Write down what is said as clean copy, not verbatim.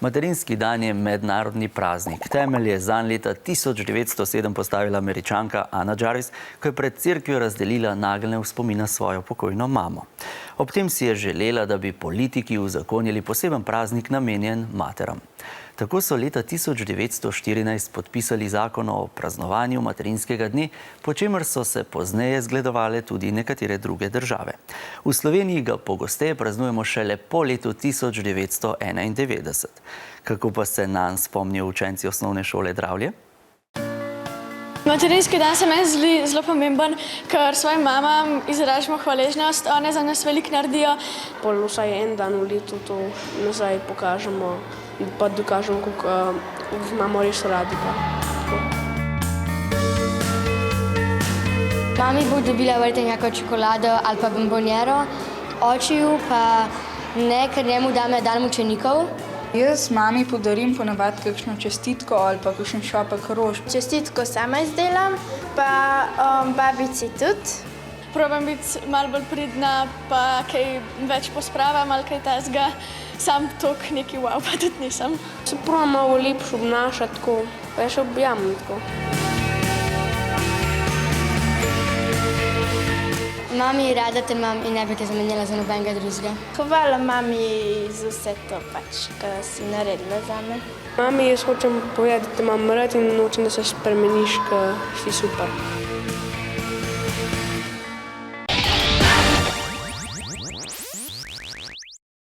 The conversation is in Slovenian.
Materinski dan je mednarodni praznik. Temelj je zanj leta 1907 postavila Američanka Anna Jarvis, ko je pred cerkvijo razdelila nageljne v spomin na svojo pokojno mamo. Ob tem si je želela, da bi politiki uzakonili poseben praznik namenjen materam. Tako so leta 1914 podpisali zakon o praznovanju materinskega dne, po čemer so se pozneje zgledovale tudi nekatere druge države. V Sloveniji ga pogosteje praznujemo šele po letu 1991. Kako pa se nanj spomnijo učenci osnovne šole Dravlje? Materinski dan se meni zdi zelo pomemben, ker svojim mamam izražamo hvaležnost, one za nas veliko naredijo. Pol vsaj en dan v letu to nazaj pokažemo in pa dokažemo, kako imamo res radi. Mami bo dobila verjetno neko čokolado ali pa bombonjero, očiju pa ne, ker njemu dam dan mučenikov. Jaz mami podarim ponavadi kakšno čestitko ali pa kakšen šopek rož. Čestitko sama izdelam, pa babici tudi. Probam biti malo bolj pridna, pa kaj več pospravam ali kaj tasga. Sam tok neki wow, pa tudi nisem. Se pravim malo lepše obnašati, tako, pa še objamem tako. Mami, rada te imam in ne bi te zamenjala za nobenega drugega. Hvala mami za vse to, kar si naredila zame. Mami, jaz hočem povedati, da te imam rad in hočem, da se spremeniš, ker si super.